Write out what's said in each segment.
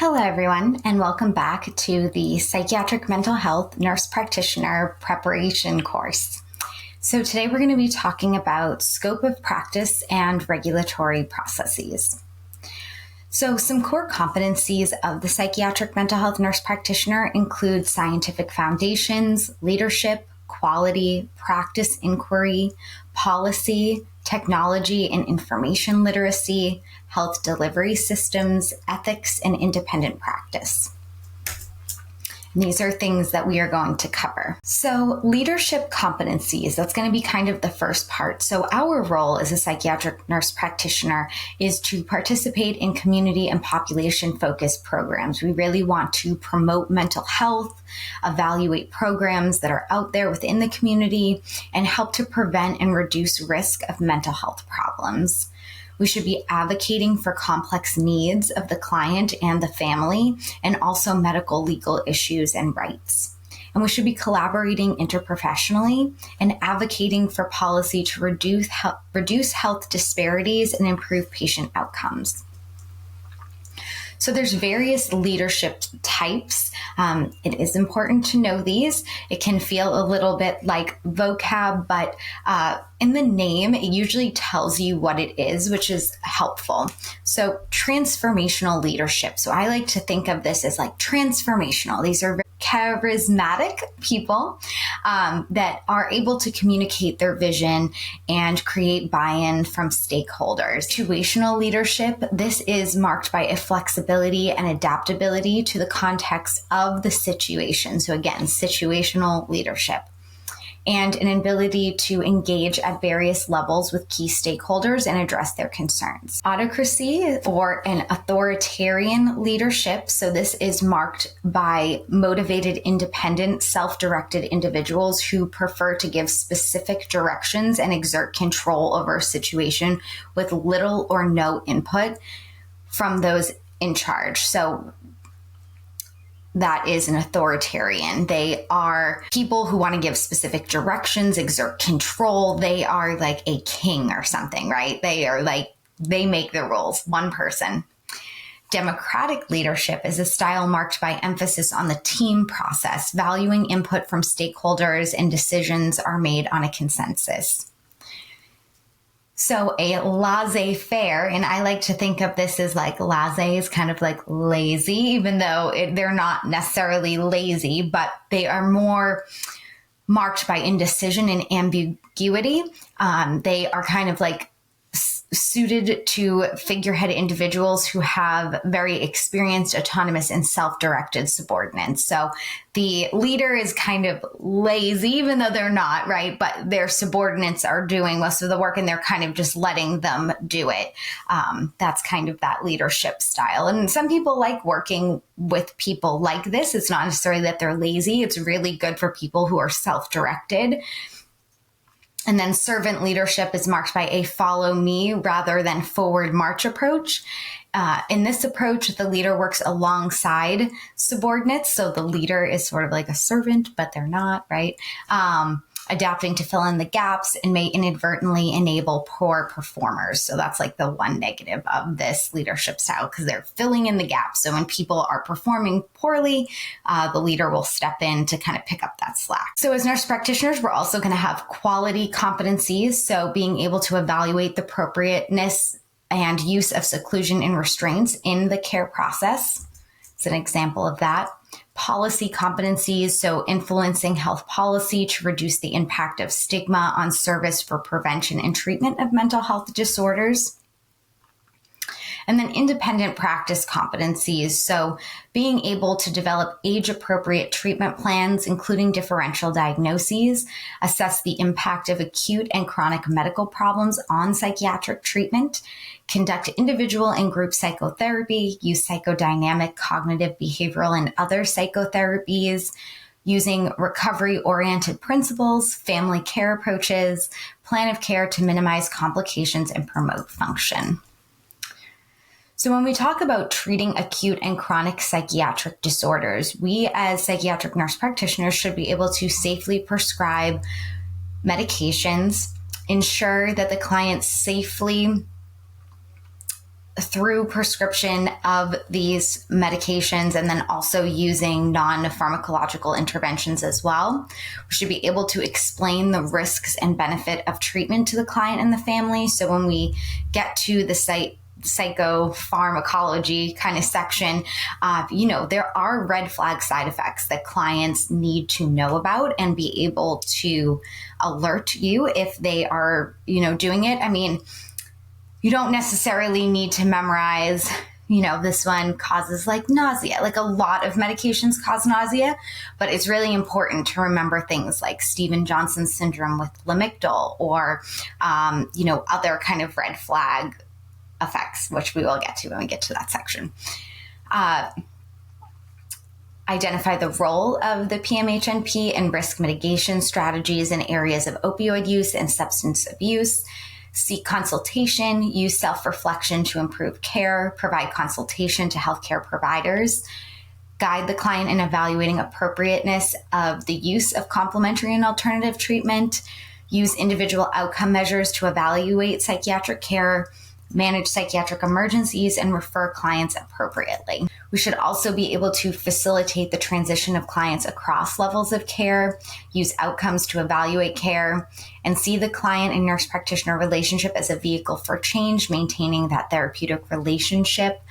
Hello, everyone, and welcome back to the Psychiatric Mental Health Nurse Practitioner Preparation course. So today we're going to be talking about scope of practice and regulatory processes. So some core competencies of the Psychiatric Mental Health Nurse Practitioner include scientific foundations, leadership, quality, practice inquiry, policy, technology and information literacy, health delivery systems, ethics, and independent practice. And these are things that we are going to cover. So leadership competencies, that's going to be kind of the first part. So our role as a psychiatric nurse practitioner is to participate in community and population-focused programs. We really want to promote mental health, evaluate programs that are out there within the community, and help to prevent and reduce risk of mental health problems. We should be advocating for complex needs of the client and the family, and also medical legal issues and rights. And we should be collaborating interprofessionally and advocating for policy to reduce health disparities and improve patient outcomes. So there's various leadership types. It is important to know these. It can feel a little bit like vocab, but in the name, it usually tells you what it is, which is helpful. So transformational leadership. So I like to think of this as like transformational. These are very charismatic people that are able to communicate their vision and create buy-in from stakeholders. Situational leadership, this is marked by a flexibility and adaptability to the context of the situation. So again, situational leadership. And an ability to engage at various levels with key stakeholders and address their concerns. Autocracy, or an authoritarian leadership. So this is marked by motivated, independent, self-directed individuals who prefer to give specific directions and exert control over a situation with little or no input from those in charge. So that is an authoritarian. They are people who want to give specific directions, exert control. They are like a king or something, right? They make the rules, one person. Democratic leadership is a style marked by emphasis on the team process, valuing input from stakeholders, and decisions are made on a consensus. So a laissez-faire, and I like to think of this as like laissez is kind of like lazy, even though they're not necessarily lazy, but they are more marked by indecision and ambiguity. They are kind of like suited to figurehead individuals who have very experienced, autonomous, and self-directed subordinates. So the leader is kind of lazy, even though they're not, right? But their subordinates are doing most of the work and they're kind of just letting them do it. That's kind of that leadership style. And some people like working with people like this. It's not necessarily that they're lazy. It's really good for people who are self-directed. And then servant leadership is marked by a follow me rather than forward march approach. In this approach, the leader works alongside subordinates. So the leader is sort of like a servant, but they're not, right? Adapting to fill in the gaps and may inadvertently enable poor performers. So that's like the one negative of this leadership style, because they're filling in the gaps. So when people are performing poorly, the leader will step in to kind of pick up that slack. So as nurse practitioners, we're also going to have quality competencies. So being able to evaluate the appropriateness and use of seclusion and restraints in the care process. It's an example of that. Policy competencies, so influencing health policy to reduce the impact of stigma on service for prevention and treatment of mental health disorders. And then independent practice competencies, so being able to develop age-appropriate treatment plans, including differential diagnoses, assess the impact of acute and chronic medical problems on psychiatric treatment, conduct individual and group psychotherapy, use psychodynamic, cognitive, behavioral, and other psychotherapies, using recovery-oriented principles, family care approaches, plan of care to minimize complications and promote function. So when we talk about treating acute and chronic psychiatric disorders, we as psychiatric nurse practitioners should be able to safely prescribe medications, ensure that the client safely through prescription of these medications and then also using non-pharmacological interventions as well. We should be able to explain the risks and benefit of treatment to the client and the family. So when we get to the psychopharmacology kind of section, there are red flag side effects that clients need to know about and be able to alert you if they are, doing it. I mean, you don't necessarily need to memorize, this one causes like nausea. Like a lot of medications cause nausea, but it's really important to remember things like Stevens-Johnson syndrome with Lamictal or, other kind of red flag effects, which we will get to when we get to that section. Identify the role of the PMHNP and risk mitigation strategies in areas of opioid use and substance abuse. Seek consultation, use self-reflection to improve care, provide consultation to healthcare providers, guide the client in evaluating appropriateness of the use of complementary and alternative treatment, use individual outcome measures to evaluate psychiatric care, manage psychiatric emergencies, and refer clients appropriately. We should also be able to facilitate the transition of clients across levels of care, use outcomes to evaluate care, and see the client and nurse practitioner relationship as a vehicle for change, maintaining that therapeutic relationship,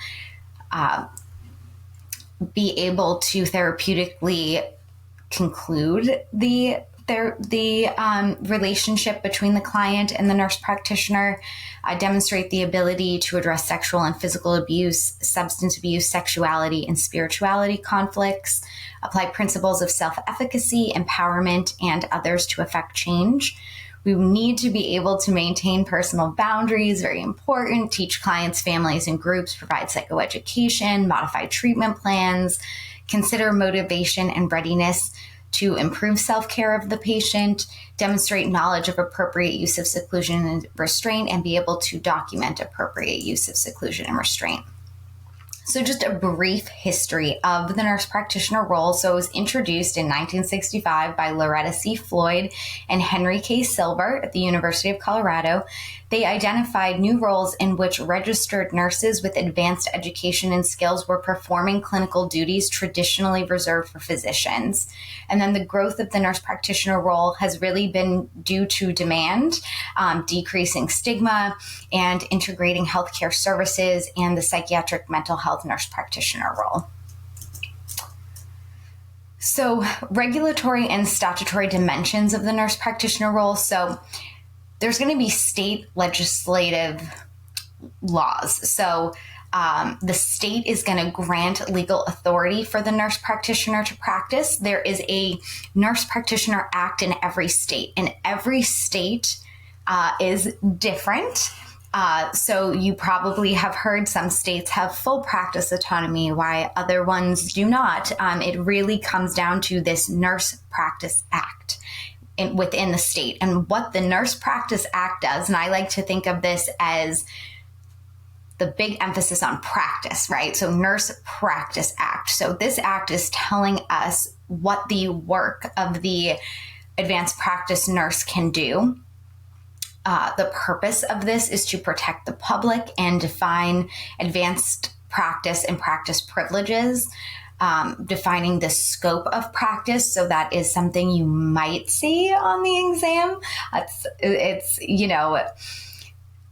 be able to therapeutically conclude the relationship between the client and the nurse practitioner, demonstrate the ability to address sexual and physical abuse, substance abuse, sexuality, and spirituality conflicts, apply principles of self-efficacy, empowerment, and others to affect change. We need to be able to maintain personal boundaries, very important, teach clients, families, and groups, provide psychoeducation, modify treatment plans, consider motivation and readiness to improve self-care of the patient, demonstrate knowledge of appropriate use of seclusion and restraint, and be able to document appropriate use of seclusion and restraint. So just a brief history of the nurse practitioner role. So it was introduced in 1965 by Loretta C. Floyd and Henry K. Silver at the University of Colorado. They identified new roles in which registered nurses with advanced education and skills were performing clinical duties traditionally reserved for physicians. And then the growth of the nurse practitioner role has really been due to demand, decreasing stigma, and integrating healthcare services and the psychiatric mental health nurse practitioner role. So regulatory and statutory dimensions of the nurse practitioner role. So there's going to be state legislative laws. So the state is going to grant legal authority for the nurse practitioner to practice. There is a Nurse Practitioner Act in every state, and every state is different. So you probably have heard some states have full practice autonomy, while other ones do not. It really comes down to this Nurse Practice Act within the state. And what the Nurse Practice Act does, and I like to think of this as the big emphasis on practice, right? So Nurse Practice Act. So this act is telling us what the work of the advanced practice nurse can do. The purpose of this is to protect the public and define advanced practice and practice privileges, defining the scope of practice. So that is something you might see on the exam. It's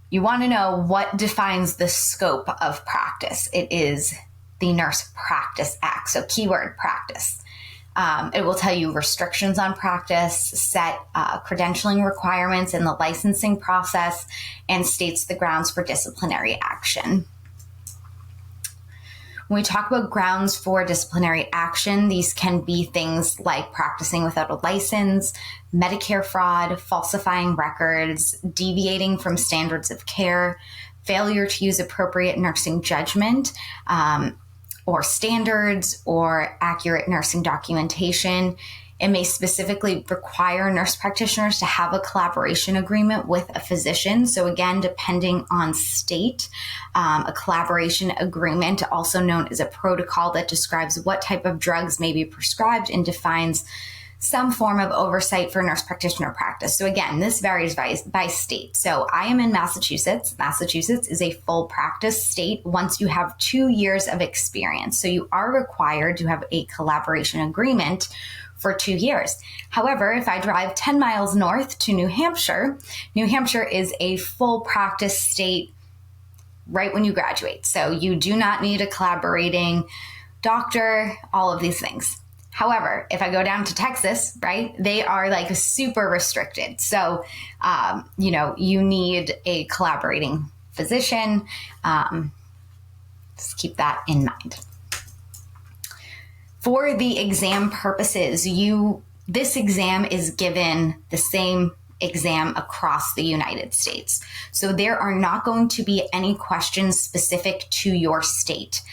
you want to know what defines the scope of practice. It is the Nurse Practice Act. So keyword practice. It will tell you restrictions on practice, set credentialing requirements in the licensing process, and states the grounds for disciplinary action. When we talk about grounds for disciplinary action, these can be things like practicing without a license, Medicare fraud, falsifying records, deviating from standards of care, failure to use appropriate nursing judgment, or standards, or accurate nursing documentation. It may specifically require nurse practitioners to have a collaboration agreement with a physician. So again, depending on state, a collaboration agreement, also known as a protocol that describes what type of drugs may be prescribed and defines some form of oversight for nurse practitioner practice. So again, this varies by state. So I am in Massachusetts. Massachusetts is a full practice state once you have 2 years of experience. So you are required to have a collaboration agreement for 2 years. However, if I drive 10 miles north to New Hampshire is a full practice state right when you graduate. So you do not need a collaborating doctor, all of these things. However, if I go down to Texas, right, they are like super restricted. So, you need a collaborating physician. Just keep that in mind. For the exam purposes, this exam is given the same exam across the United States. So there are not going to be any questions specific to your state.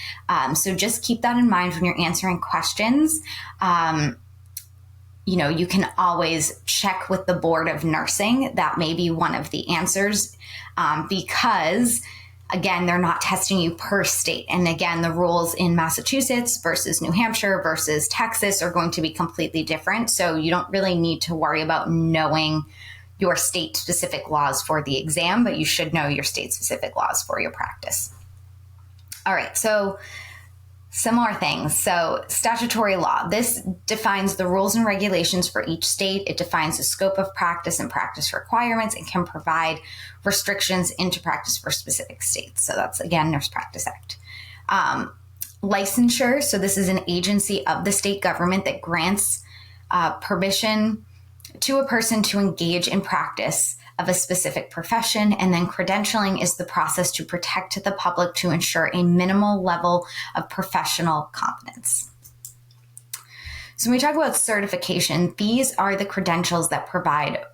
So just keep that in mind when you're answering questions. You can always check with the Board of Nursing. That may be one of the answers because again, they're not testing you per state. And again, the rules in Massachusetts versus New Hampshire versus Texas are going to be completely different. So you don't really need to worry about knowing your state-specific laws for the exam, but you should know your state-specific laws for your practice. All right, so some more things. So statutory law. This defines the rules and regulations for each state. It defines the scope of practice and practice requirements and can provide restrictions into practice for specific states. So that's, again, Nurse Practice Act. Licensure. So this is an agency of the state government that grants permission to a person to engage in practice of a specific profession, and then credentialing is the process to protect the public to ensure a minimal level of professional competence. So when we talk about certification, these are the credentials that provide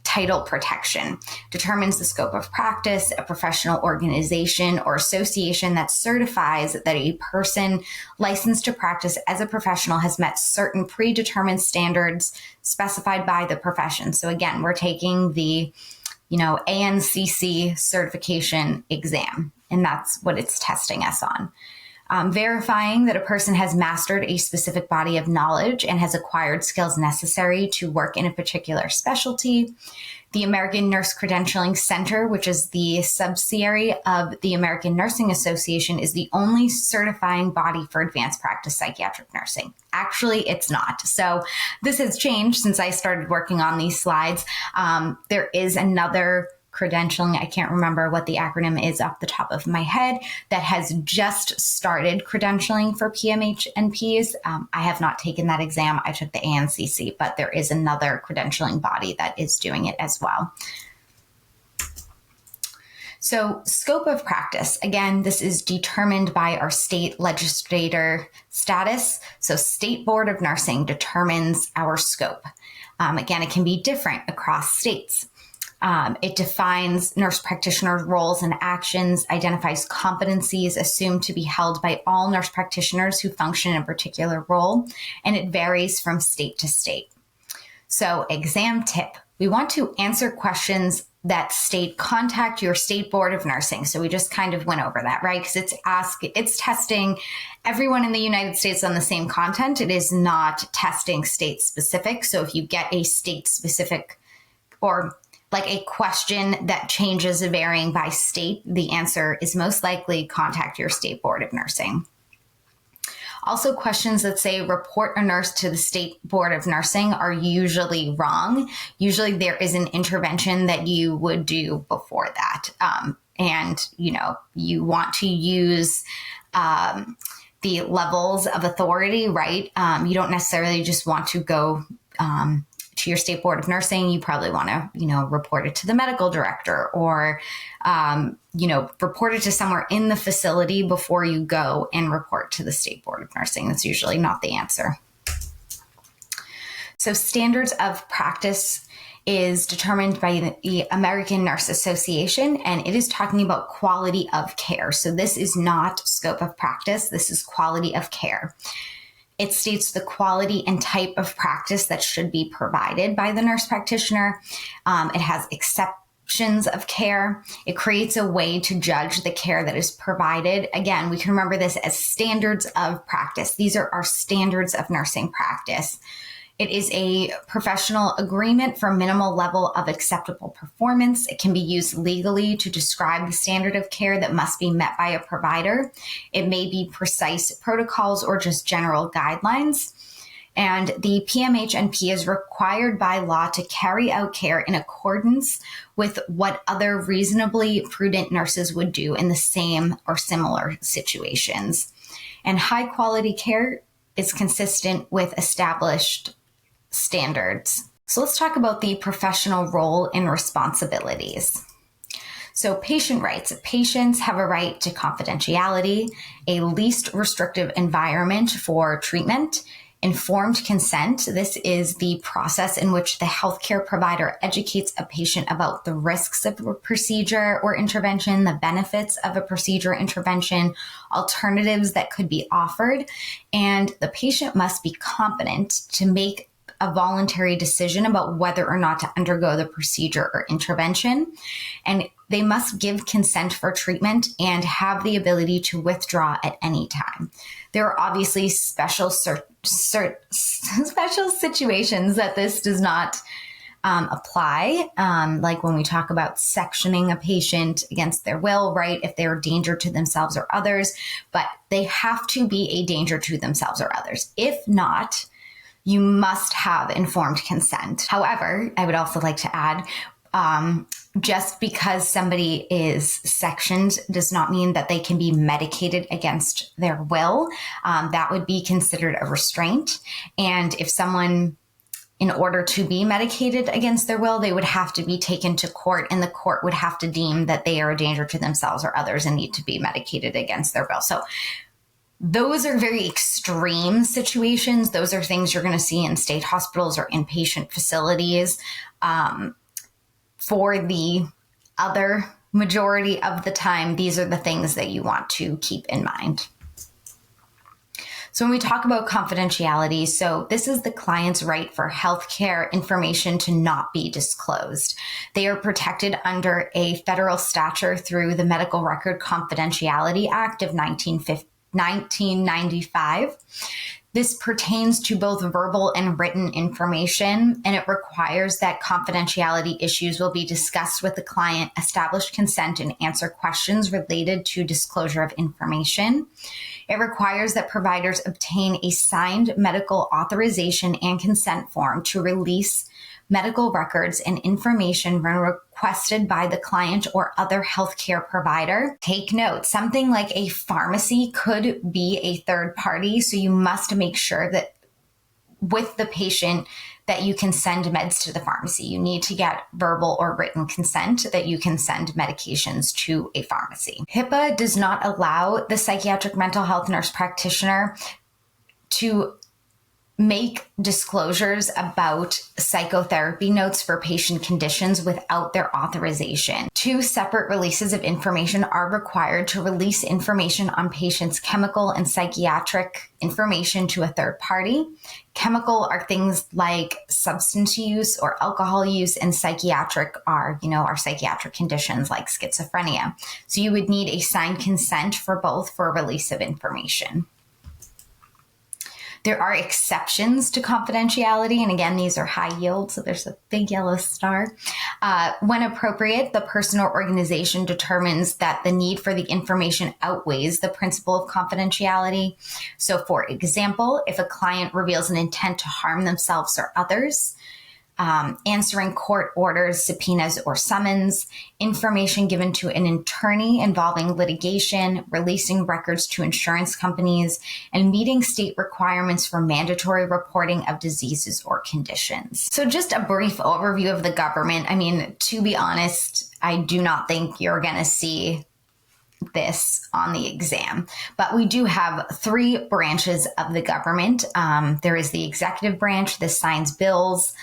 title protection, determines the scope of practice, a professional organization or association that certifies that a person licensed to practice as a professional has met certain predetermined standards specified by the profession. So again, we're taking the, ANCC certification exam, and that's what it's testing us on. Verifying that a person has mastered a specific body of knowledge and has acquired skills necessary to work in a particular specialty. The American Nurse Credentialing Center, which is the subsidiary of the American Nursing Association, is the only certifying body for advanced practice psychiatric nursing. Actually, it's not. So this has changed since I started working on these slides. There is another credentialing, I can't remember what the acronym is off the top of my head, that has just started credentialing for PMHNPs. I have not taken that exam. I took the ANCC, but there is another credentialing body that is doing it as well. So scope of practice, again, this is determined by our state legislator status. So State Board of Nursing determines our scope. Again, it can be different across states. It defines nurse practitioners' roles and actions, identifies competencies assumed to be held by all nurse practitioners who function in a particular role, and it varies from state to state. So exam tip, we want to answer questions that state contact your state board of nursing. So we just kind of went over that, right? Because it's testing everyone in the United States on the same content. It is not testing state specific. So if you get a state specific or like a question that changes varying by state, the answer is most likely contact your state board of nursing. Also, questions that say report a nurse to the state board of nursing are usually wrong. Usually there is an intervention that you would do before that. And you want to use the levels of authority, right? You don't necessarily just want to go to your state board of nursing. You probably want to, report it to the medical director or, report it to somewhere in the facility before you go and report to the state board of nursing. That's usually not the answer. So standards of practice is determined by the American Nurse Association, and it is talking about quality of care. So this is not scope of practice. This is quality of care. It states the quality and type of practice that should be provided by the nurse practitioner. It has exceptions of care. It creates a way to judge the care that is provided. Again, we can remember this as standards of practice. These are our standards of nursing practice. It is a professional agreement for minimal level of acceptable performance. It can be used legally to describe the standard of care that must be met by a provider. It may be precise protocols or just general guidelines. And the PMHNP is required by law to carry out care in accordance with what other reasonably prudent nurses would do in the same or similar situations. And high quality care is consistent with established standards. So let's talk about the professional role and responsibilities. So patient rights. Patients have a right to confidentiality, a least restrictive environment for treatment, informed consent. This is the process in which the healthcare provider educates a patient about the risks of a procedure or intervention, the benefits of a procedure or intervention, alternatives that could be offered, and the patient must be competent to make a voluntary decision about whether or not to undergo the procedure or intervention. And they must give consent for treatment and have the ability to withdraw at any time. There are obviously special situations that this does not apply, like when we talk about sectioning a patient against their will, right? If they're a danger to themselves or others, but they have to be a danger to themselves or others. If not, you must have informed consent. However, I would also like to add, just because somebody is sectioned does not mean that they can be medicated against their will. That would be considered a restraint. And if someone, in order to be medicated against their will, they would have to be taken to court, and the court would have to deem that they are a danger to themselves or others and need to be medicated against their will. So those are very extreme situations. Those are things you're going to see in state hospitals or inpatient facilities. For the other majority of the time, these are the things that you want to keep in mind. So when we talk about confidentiality, so this is the client's right for healthcare information to not be disclosed. They are protected under a federal statute through the Medical Record Confidentiality Act of 1995. This pertains to both verbal and written information, and it requires that confidentiality issues will be discussed with the client, establish consent, and answer questions related to disclosure of information. It requires that providers obtain a signed medical authorization and consent form to release medical records and information when requested by the client or other healthcare provider. Take note, something like a pharmacy could be a third party, so you must make sure that with the patient that you can send meds to the pharmacy. You need to get verbal or written consent that you can send medications to a pharmacy. HIPAA does not allow the psychiatric mental health nurse practitioner to make disclosures about psychotherapy notes for patient conditions without their authorization. 2 separate releases of information are required to release information on patients' chemical and psychiatric information to a third party. Chemical are things like substance use or alcohol use, and psychiatric are, our psychiatric conditions like schizophrenia. So you would need a signed consent for both for release of information. There are exceptions to confidentiality, and again, these are high yield, so there's a big yellow star. When appropriate, the person or organization determines that the need for the information outweighs the principle of confidentiality. So for example, if a client reveals an intent to harm themselves or others, answering court orders, subpoenas, or summons, information given to an attorney involving litigation, releasing records to insurance companies, and meeting state requirements for mandatory reporting of diseases or conditions. So just a brief overview of the government. I mean, to be honest, I do not think you're going to see this on the exam, but we do have 3 branches of the government. There is the executive branch. This signs bills,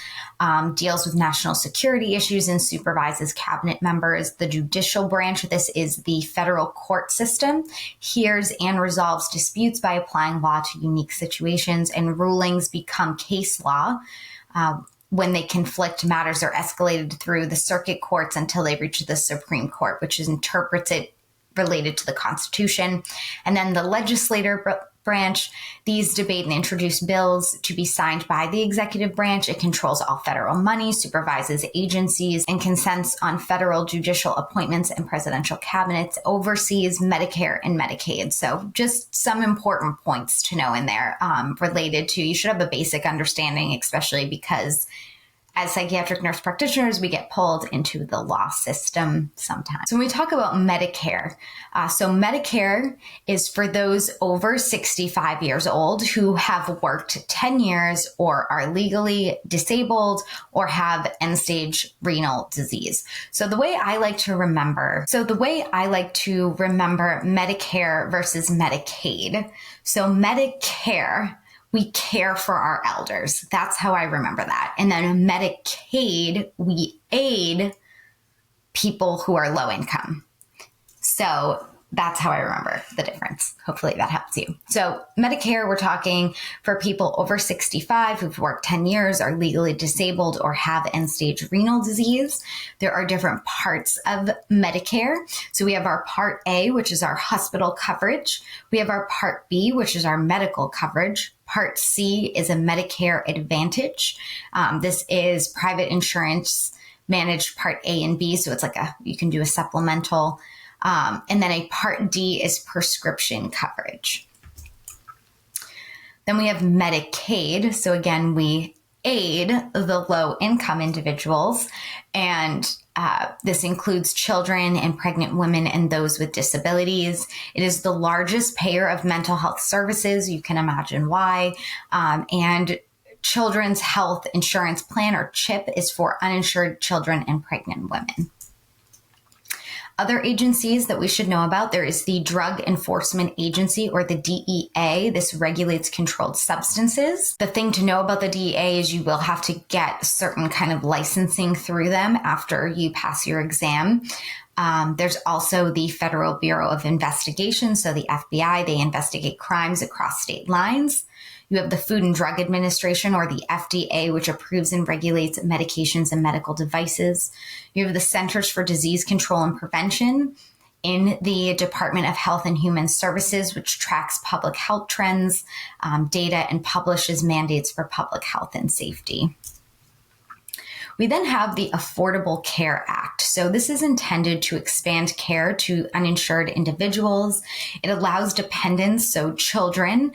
deals with national security issues, and supervises cabinet members. The judicial branch, this is the federal court system, hears and resolves disputes by applying law to unique situations, and rulings become case law when they conflict. Matters are escalated through the circuit courts until they reach the Supreme Court, which interprets it related to the Constitution. And then the legislative branch. These debate and introduce bills to be signed by the executive branch. It controls all federal money, supervises agencies, and consents on federal judicial appointments and presidential cabinets, oversees Medicare and Medicaid. So just some important points to know in there related to, you should have a basic understanding, especially because as psychiatric nurse practitioners, we get pulled into the law system sometimes. So when we talk about Medicare, Medicare is for those over 65 years old who have worked 10 years or are legally disabled or have end-stage renal disease. So the way I like to remember Medicare versus Medicaid. So Medicare, we care for our elders. That's how I remember that. And then Medicaid, we aid people who are low income. So that's how I remember the difference. Hopefully that helps you. So Medicare, we're talking for people over 65 who've worked 10 years, are legally disabled, or have end-stage renal disease. There are different parts of Medicare. So we have our Part A, which is our hospital coverage. We have our Part B, which is our medical coverage. Part C is a Medicare Advantage. This is private insurance managed Part A and B. So it's like you can do a supplemental. And then a Part D is prescription coverage. Then we have Medicaid. So again, we aid the low income individuals. And this includes children and pregnant women and those with disabilities. It is the largest payer of mental health services. You can imagine why. And Children's Health Insurance Plan, or CHIP, is for uninsured children and pregnant women. Other agencies that we should know about, there is the Drug Enforcement Agency, or the DEA. This regulates controlled substances. The thing to know about the DEA is you will have to get certain kind of licensing through them after you pass your exam. There's also the Federal Bureau of Investigation, so the FBI. They investigate crimes across state lines. You have the Food and Drug Administration, or the FDA, which approves and regulates medications and medical devices. You have the Centers for Disease Control and Prevention in the Department of Health and Human Services, which tracks public health trends, data, and publishes mandates for public health and safety. We then have the Affordable Care Act. So this is intended to expand care to uninsured individuals. It allows dependents, so children,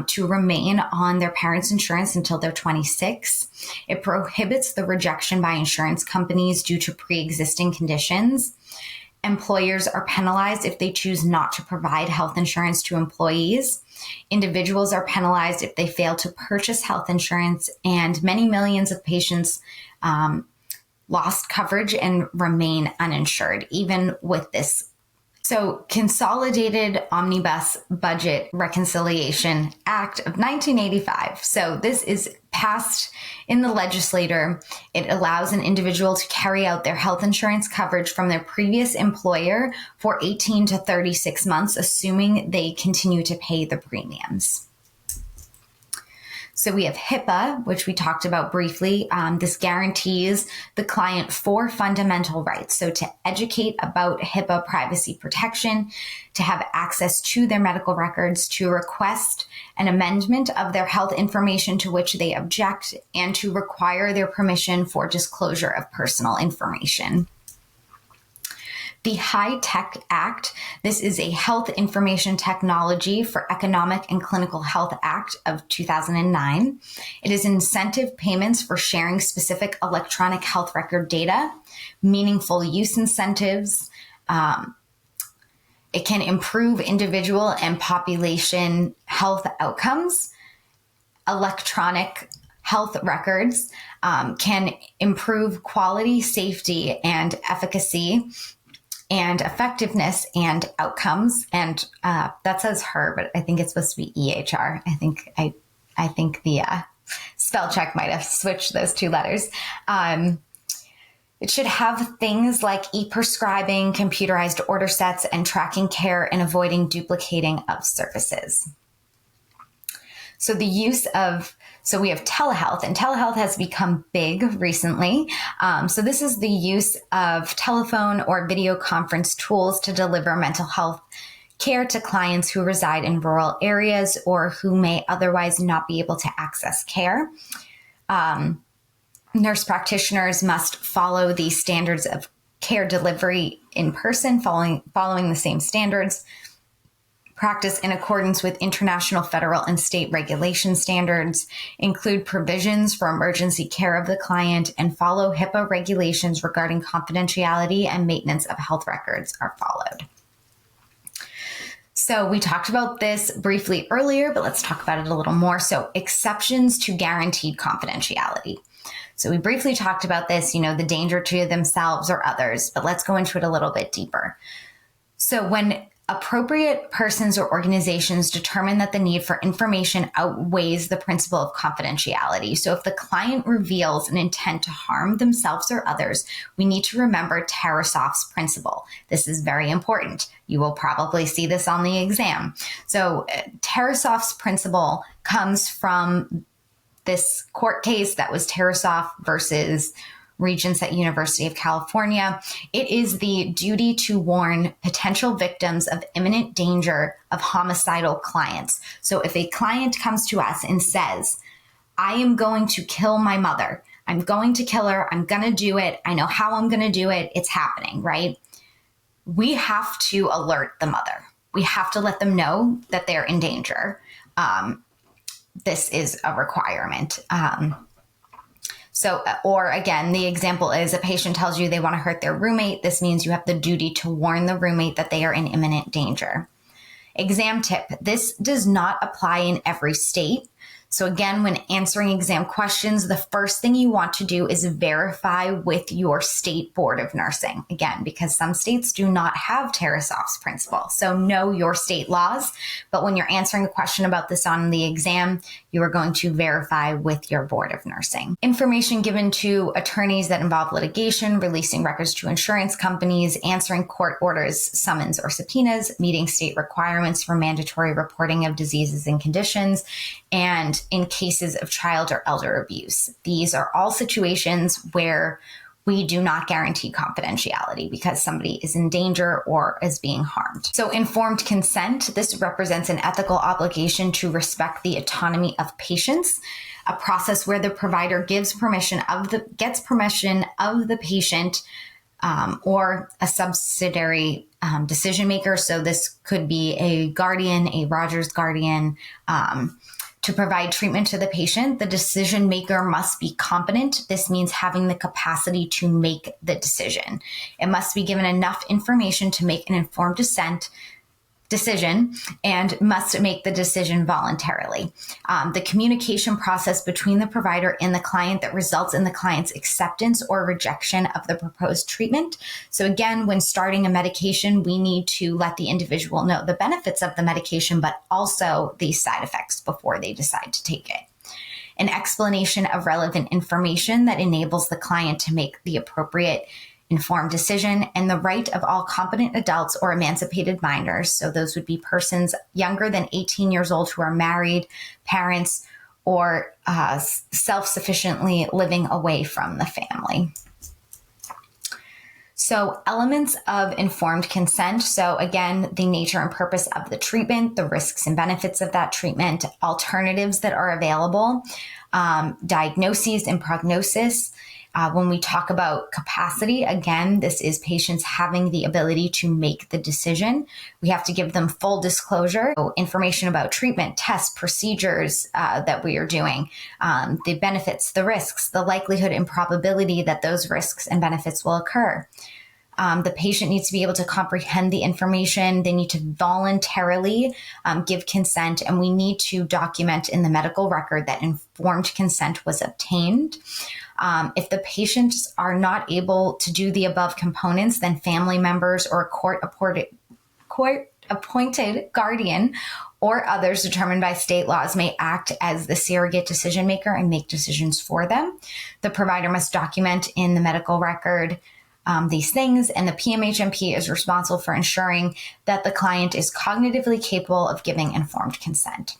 to remain on their parents' insurance until they're 26. It prohibits the rejection by insurance companies due to pre-existing conditions. Employers are penalized if they choose not to provide health insurance to employees. Individuals are penalized if they fail to purchase health insurance, and many millions of patients lost coverage and remain uninsured, even with this. So, Consolidated Omnibus Budget Reconciliation Act of 1985. So this is passed in the legislature. It allows an individual to carry out their health insurance coverage from their previous employer for 18 to 36 months, assuming they continue to pay the premiums. So we have HIPAA, which we talked about briefly. This guarantees the client 4 fundamental rights. So to educate about HIPAA privacy protection, to have access to their medical records, to request an amendment of their health information to which they object, and to require their permission for disclosure of personal information. The High-Tech Act, this is a Health Information Technology for Economic and Clinical Health Act of 2009. It is incentive payments for sharing specific electronic health record data, meaningful use incentives. It can improve individual and population health outcomes. Electronic health records can improve quality, safety, and efficacy, and effectiveness and outcomes. And that says her, but I think it's supposed to be EHR. I think the spell check might have switched those 2 letters. It should have things like e-prescribing, computerized order sets, and tracking care and avoiding duplicating of services. So we have telehealth, and telehealth has become big recently. So this is the use of telephone or video conference tools to deliver mental health care to clients who reside in rural areas or who may otherwise not be able to access care. Nurse practitioners must follow the standards of care delivery in person, following the same standards, practice in accordance with international, federal, and state regulation standards, include provisions for emergency care of the client, and follow HIPAA regulations regarding confidentiality and maintenance of health records are followed. So we talked about this briefly earlier, but let's talk about it a little more. So exceptions to guaranteed confidentiality. So we briefly talked about this, the danger to themselves or others, but let's go into it a little bit deeper. So when appropriate persons or organizations determine that the need for information outweighs the principle of confidentiality. So if the client reveals an intent to harm themselves or others, we need to remember Tarasoff's principle. This is very important. You will probably see this on the exam. So Tarasoff's principle comes from this court case that was Tarasoff versus Regents at University of California. It is the duty to warn potential victims of imminent danger of homicidal clients. So if a client comes to us and says, I am going to kill my mother, I'm going to kill her, I'm going to do it, I know how I'm going to do it, it's happening, right? We have to alert the mother. We have to let them know that they're in danger. This is a requirement. Or again, the example is a patient tells you they want to hurt their roommate. This means you have the duty to warn the roommate that they are in imminent danger. Exam tip. This does not apply in every state. So again, when answering exam questions, the first thing you want to do is verify with your state board of nursing. Again, because some states do not have Tarasoff's principle. So know your state laws. But when you're answering a question about this on the exam, you are going to verify with your board of nursing. Information given to attorneys that involve litigation, releasing records to insurance companies, answering court orders, summons, or subpoenas, meeting state requirements for mandatory reporting of diseases and conditions, and in cases of child or elder abuse. These are all situations where we do not guarantee confidentiality because somebody is in danger or is being harmed. So informed consent, this represents an ethical obligation to respect the autonomy of patients, a process where the provider gets permission of the patient or a subsidiary decision maker. So this could be a guardian, a Rogers guardian, to provide treatment to the patient. The decision maker must be competent. This means having the capacity to make the decision. It must be given enough information to make an informed decision and must make the decision voluntarily. The communication process between the provider and the client that results in the client's acceptance or rejection of the proposed treatment. So again, when starting a medication, we need to let the individual know the benefits of the medication, but also the side effects before they decide to take it. An explanation of relevant information that enables the client to make the appropriate informed decision, and the right of all competent adults or emancipated minors. So those would be persons younger than 18 years old who are married, parents, or self-sufficiently living away from the family. So elements of informed consent. So again, the nature and purpose of the treatment, the risks and benefits of that treatment, alternatives that are available, diagnoses and prognosis. When we talk about capacity, again, this is patients having the ability to make the decision. We have to give them full disclosure, so information about treatment, tests, procedures that we are doing, the benefits, the risks, the likelihood and probability that those risks and benefits will occur. The patient needs to be able to comprehend the information. They need to voluntarily give consent, and we need to document in the medical record that informed consent was obtained. If the patients are not able to do the above components, then family members or a court-appointed guardian or others determined by state laws may act as the surrogate decision maker and make decisions for them. The provider must document in the medical record these things, and the PMHNP is responsible for ensuring that the client is cognitively capable of giving informed consent.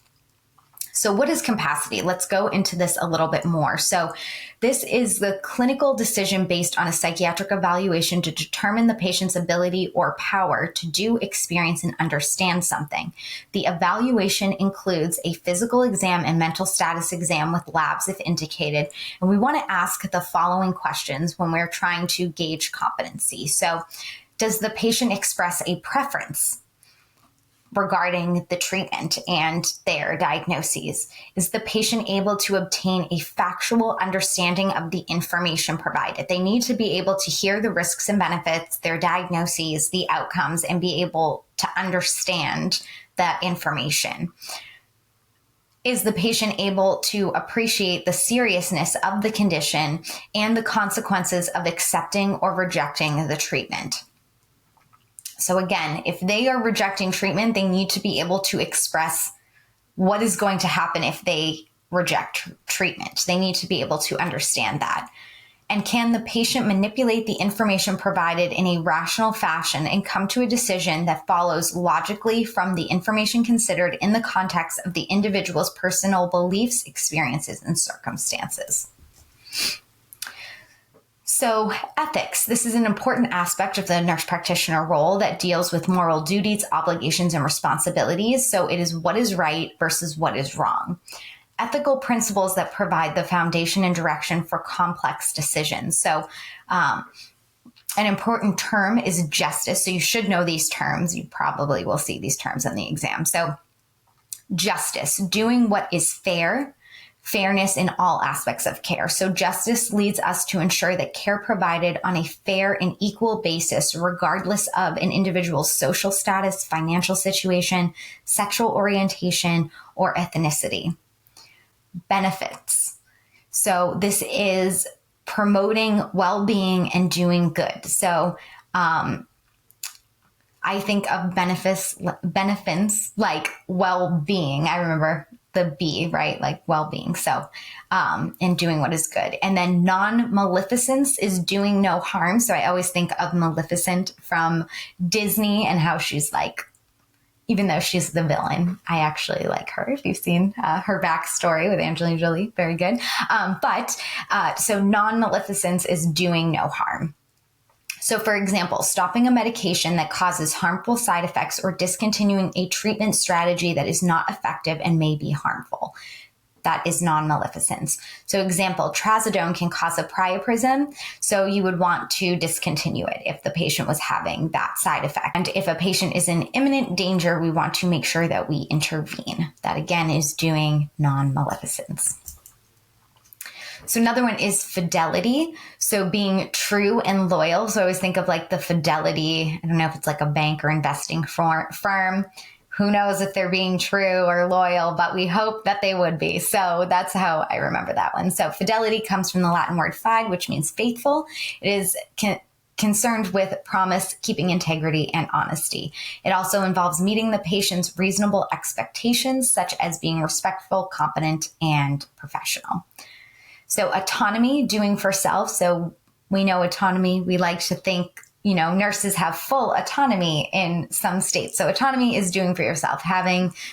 So what is capacity? Let's go into this a little bit more. So this is the clinical decision based on a psychiatric evaluation to determine the patient's ability or power to do, experience, and understand something. The evaluation includes a physical exam and mental status exam with labs if indicated. And we want to ask the following questions when we're trying to gauge competency. So does the patient express a preference regarding the treatment and their diagnoses? Is the patient able to obtain a factual understanding of the information provided? They need to be able to hear the risks and benefits, their diagnoses, the outcomes, and be able to understand that information. Is the patient able to appreciate the seriousness of the condition and the consequences of accepting or rejecting the treatment? So again, if they are rejecting treatment, they need to be able to express what is going to happen if they reject treatment. They need to be able to understand that. And can the patient manipulate the information provided in a rational fashion and come to a decision that follows logically from the information considered in the context of the individual's personal beliefs, experiences, and circumstances? So ethics, this is an important aspect of the nurse practitioner role that deals with moral duties, obligations, and responsibilities. So it is what is right versus what is wrong. Ethical principles that provide the foundation and direction for complex decisions. So an important term is justice. So you should know these terms. You probably will see these terms in the exam. So justice, doing what is fair, fairness in all aspects of care. So justice leads us to ensure that care provided on a fair and equal basis, regardless of an individual's social status, financial situation, sexual orientation, or ethnicity. Benefits. So this is promoting well-being and doing good. So I think of benefits like well-being. I remember the B, right? Like well-being. So, and doing what is good. And then non-maleficence is doing no harm. So I always think of Maleficent from Disney and how she's like, even though she's the villain, I actually like her. If you've seen her backstory with Angelina Jolie, very good. So non-maleficence is doing no harm. So for example, stopping a medication that causes harmful side effects or discontinuing a treatment strategy that is not effective and may be harmful. That is non-maleficence. So example, trazodone can cause a priapism, so you would want to discontinue it if the patient was having that side effect. And if a patient is in imminent danger, we want to make sure that we intervene. That again is doing non-maleficence. So another one is fidelity. So being true and loyal. So I always think of like the fidelity. I don't know if it's like a bank or investing firm. Who knows if they're being true or loyal, but we hope that they would be. So that's how I remember that one. So fidelity comes from the Latin word fide, which means faithful. It is concerned with promise, keeping integrity, and honesty. It also involves meeting the patient's reasonable expectations, such as being respectful, competent, and professional. So autonomy, doing for self. So we know autonomy, we like to think, nurses have full autonomy in some states. So autonomy is doing for yourself,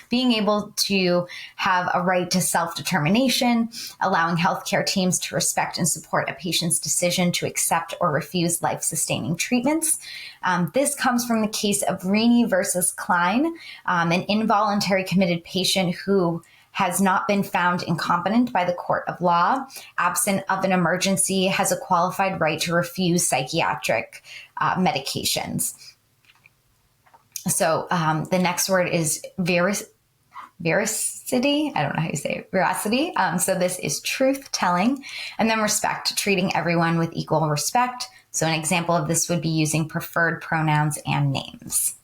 being able to have a right to self-determination, allowing healthcare teams to respect and support a patient's decision to accept or refuse life-sustaining treatments. This comes from the case of Rini versus Klein, an involuntary committed patient who has not been found incompetent by the court of law, absent of an emergency, has a qualified right to refuse psychiatric medications. So the next word is veracity. I don't know how you say it. Veracity. So this is truth telling. And then respect, treating everyone with equal respect. So an example of this would be using preferred pronouns and names.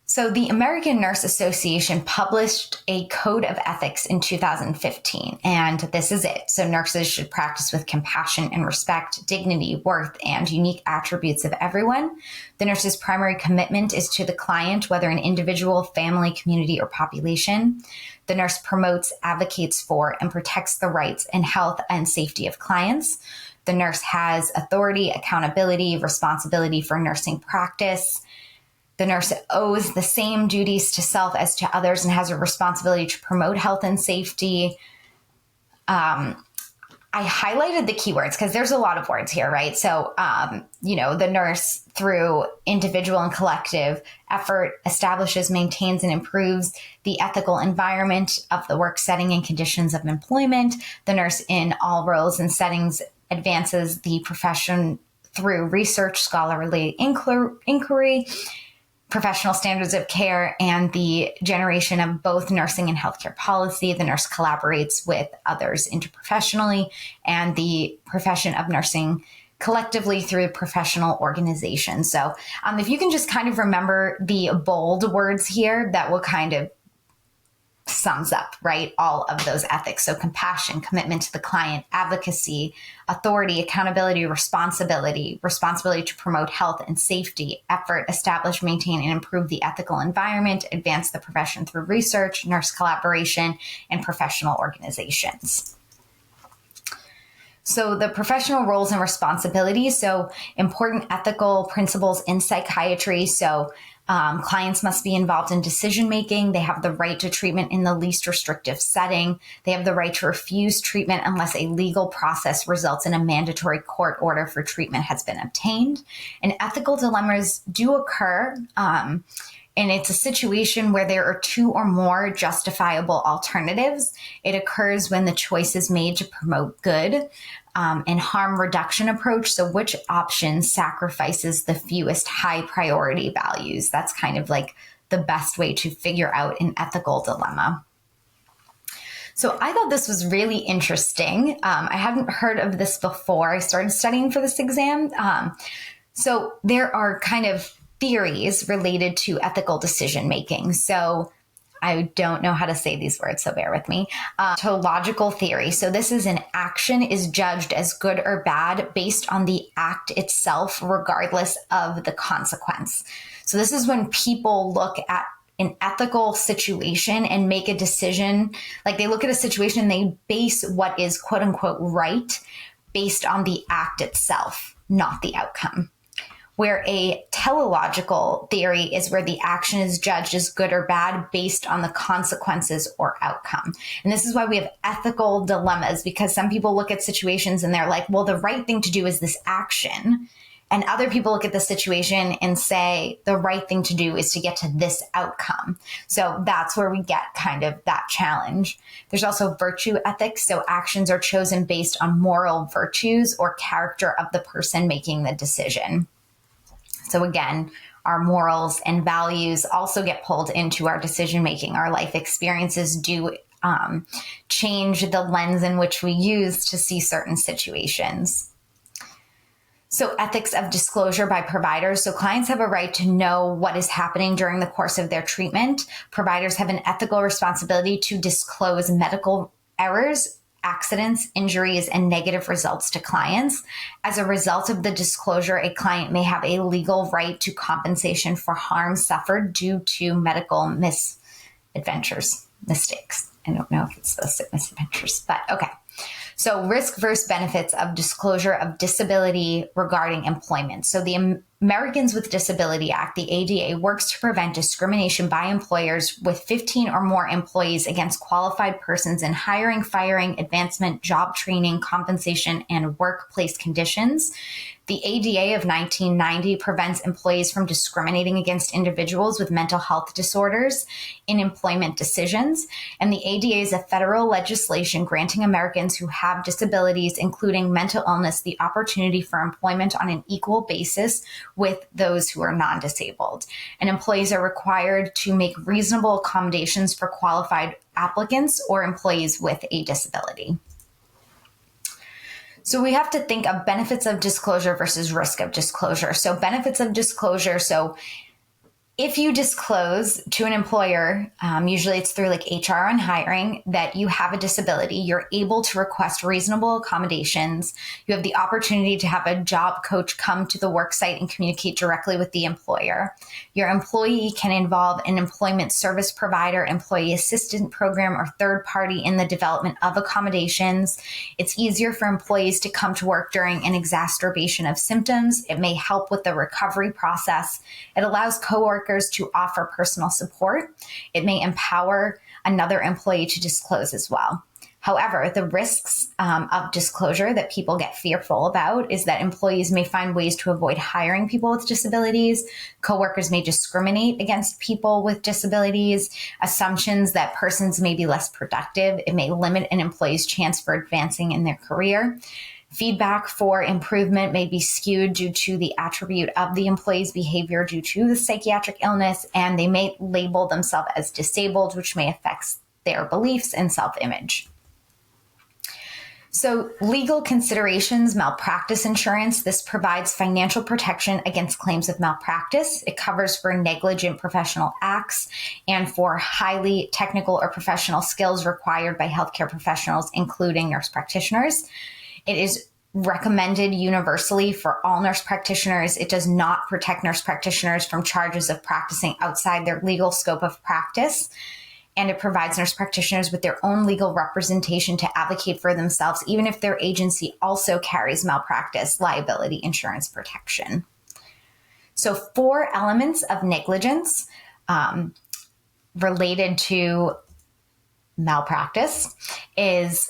So the American Nurse Association published a code of ethics in 2015, and this is it. So nurses should practice with compassion and respect, dignity, worth, and unique attributes of everyone. The nurse's primary commitment is to the client, whether an individual, family, community, or population. The nurse promotes, advocates for, and protects the rights and health and safety of clients. The nurse has authority, accountability, responsibility for nursing practice. The nurse owes the same duties to self as to others and has a responsibility to promote health and safety. I highlighted the keywords because there's a lot of words here, right? So, the nurse, through individual and collective effort, establishes, maintains, and improves the ethical environment of the work setting and conditions of employment. The nurse, in all roles and settings, advances the profession through research, scholarly inquiry, professional standards of care, and the generation of both nursing and healthcare policy. The nurse collaborates with others interprofessionally, and the profession of nursing collectively through professional organizations. So if you can just kind of remember the bold words here, that will kind of sums up, right, all of those ethics. So compassion, commitment to the client, advocacy, authority, accountability, responsibility to promote health and safety, effort, establish, maintain, and improve the ethical environment, advance the profession through research, nurse collaboration, and professional organizations. So the professional roles and responsibilities. So important ethical principles in psychiatry. So clients must be involved in decision-making. They have the right to treatment in the least restrictive setting. They have the right to refuse treatment unless a legal process results in a mandatory court order for treatment has been obtained. And ethical dilemmas do occur. And it's a situation where there are two or more justifiable alternatives. It occurs when the choice is made to promote good and harm reduction approach. So which option sacrifices the fewest high priority values? That's kind of like the best way to figure out an ethical dilemma. So I thought this was really interesting. I hadn't heard of this before I started studying for this exam. So there are kind of theories related to ethical decision making. So I don't know how to say these words, so bear with me. Teleological theory. So this is an action is judged as good or bad based on the act itself, regardless of the consequence. So this is when people look at an ethical situation and make a decision. Like they look at a situation and they base what is quote unquote right based on the act itself, not the outcome. Where a teleological theory is where the action is judged as good or bad based on the consequences or outcome. And this is why we have ethical dilemmas, because some people look at situations and they're like, well, the right thing to do is this action. And other people look at the situation and say the right thing to do is to get to this outcome. So that's where we get kind of that challenge. There's also virtue ethics. So actions are chosen based on moral virtues or character of the person making the decision. So again, our morals and values also get pulled into our decision making. Our life experiences do change the lens in which we use to see certain situations. So ethics of disclosure by providers. So clients have a right to know what is happening during the course of their treatment. Providers have an ethical responsibility to disclose medical errors, accidents, injuries, and negative results to clients. As a result of the disclosure, a client may have a legal right to compensation for harm suffered due to medical mistakes. I don't know if it's supposed to misadventures, but okay. So risk versus benefits of disclosure of disability regarding employment. So the Americans with Disability Act, the ADA, works to prevent discrimination by employers with 15 or more employees against qualified persons in hiring, firing, advancement, job training, compensation, and workplace conditions. The ADA of 1990 prevents employees from discriminating against individuals with mental health disorders in employment decisions. And the ADA is a federal legislation granting Americans who have disabilities, including mental illness, the opportunity for employment on an equal basis with those who are non-disabled. And employees are required to make reasonable accommodations for qualified applicants or employees with a disability. So we have to think of benefits of disclosure versus risk of disclosure. So benefits of disclosure. So if you disclose to an employer, usually it's through like HR and hiring, that you have a disability, you're able to request reasonable accommodations. You have the opportunity to have a job coach come to the work site and communicate directly with the employer. Your employee can involve an employment service provider, employee assistance program, or third party in the development of accommodations. It's easier for employees to come to work during an exacerbation of symptoms. It may help with the recovery process. It allows coworkers coworkers to offer personal support. It may empower another employee to disclose as well. However, the risks of disclosure that people get fearful about is that employees may find ways to avoid hiring people with disabilities. Coworkers may discriminate against people with disabilities, assumptions that persons may be less productive. It may limit an employee's chance for advancing in their career. Feedback for improvement may be skewed due to the attribute of the employee's behavior due to the psychiatric illness, and they may label themselves as disabled, which may affect their beliefs and self-image. So legal considerations, malpractice insurance. This provides financial protection against claims of malpractice. It covers for negligent professional acts and for highly technical or professional skills required by healthcare professionals, including nurse practitioners. It is recommended universally for all nurse practitioners. It does not protect nurse practitioners from charges of practicing outside their legal scope of practice. And it provides nurse practitioners with their own legal representation to advocate for themselves, even if their agency also carries malpractice liability insurance protection. So 4 elements of negligence related to malpractice is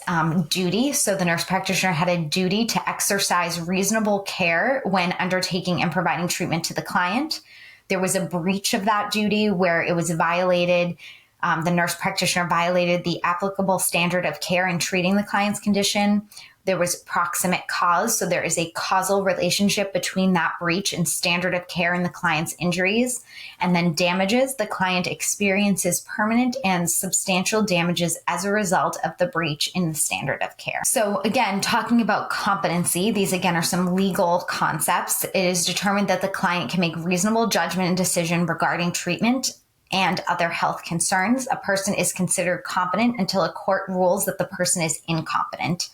duty. So the nurse practitioner had a duty to exercise reasonable care when undertaking and providing treatment to the client. There was a breach of that duty where it was violated. The nurse practitioner violated the applicable standard of care in treating the client's condition. There was proximate cause. So there is a causal relationship between that breach and standard of care and the client's injuries. And then damages. The client experiences permanent and substantial damages as a result of the breach in the standard of care. So again, talking about competency, these again are some legal concepts. It is determined that the client can make reasonable judgment and decision regarding treatment and other health concerns. A person is considered competent until a court rules that the person is incompetent.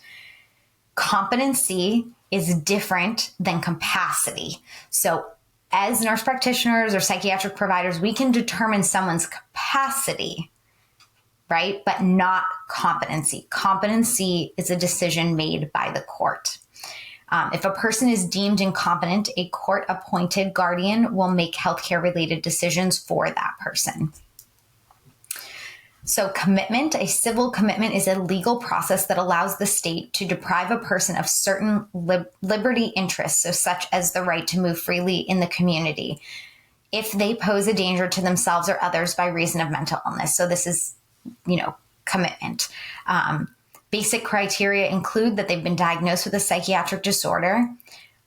Competency is different than capacity. So as nurse practitioners or psychiatric providers, we can determine someone's capacity, right? But not competency. Competency is a decision made by the court. If a person is deemed incompetent, a court-appointed guardian will make healthcare-related decisions for that person. So commitment, a civil commitment is a legal process that allows the state to deprive a person of certain liberty interests, so such as the right to move freely in the community, if they pose a danger to themselves or others by reason of mental illness. So this is, commitment. Basic criteria include that they've been diagnosed with a psychiatric disorder.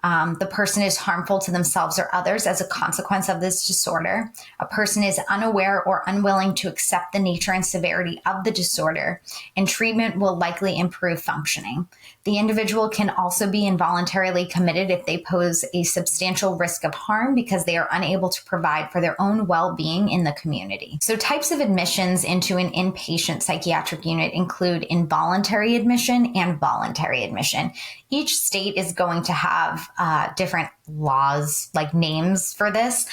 The person is harmful to themselves or others as a consequence of this disorder. A person is unaware or unwilling to accept the nature and severity of the disorder, and treatment will likely improve functioning. The individual can also be involuntarily committed if they pose a substantial risk of harm because they are unable to provide for their own well-being in the community. So types of admissions into an inpatient psychiatric unit include involuntary admission and voluntary admission. Each state is going to have different laws, like names for this.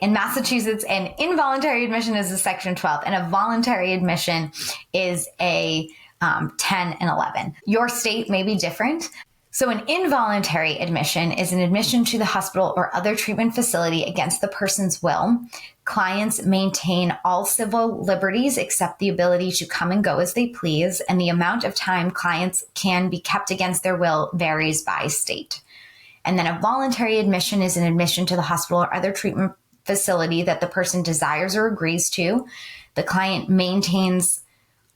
In Massachusetts, an involuntary admission is a Section 12, and a voluntary admission is a 10 and 11. Your state may be different. So an involuntary admission is an admission to the hospital or other treatment facility against the person's will. Clients maintain all civil liberties except the ability to come and go as they please, and the amount of time clients can be kept against their will varies by state. And then a voluntary admission is an admission to the hospital or other treatment facility that the person desires or agrees to. The client maintains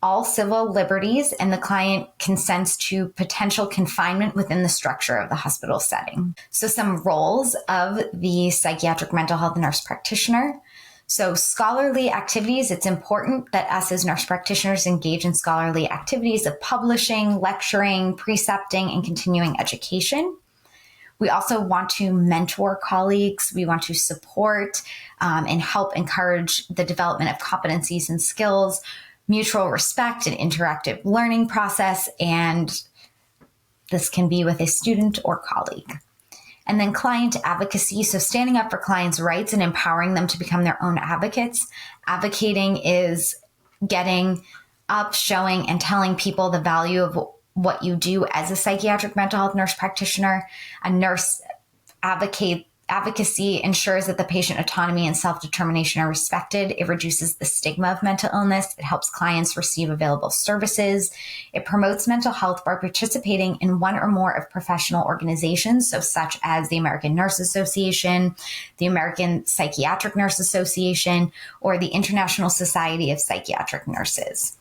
all civil liberties, and the client consents to potential confinement within the structure of the hospital setting. So some roles of the psychiatric mental health nurse practitioner. So scholarly activities, it's important that us as nurse practitioners engage in scholarly activities of publishing, lecturing, precepting, and continuing education. We also want to mentor colleagues. We want to support and help encourage the development of competencies and skills, mutual respect and interactive learning process, and this can be with a student or colleague. And then client advocacy, so standing up for clients' rights and empowering them to become their own advocates. Advocating is getting up, showing, and telling people the value of what you do as a psychiatric mental health nurse practitioner. A nurse advocates Advocacy ensures that the patient autonomy and self-determination are respected. It reduces the stigma of mental illness. It helps clients receive available services. It promotes mental health by participating in one or more of professional organizations, so such as the American Nurse Association, the American Psychiatric Nurse Association, or the International Society of Psychiatric Nurses.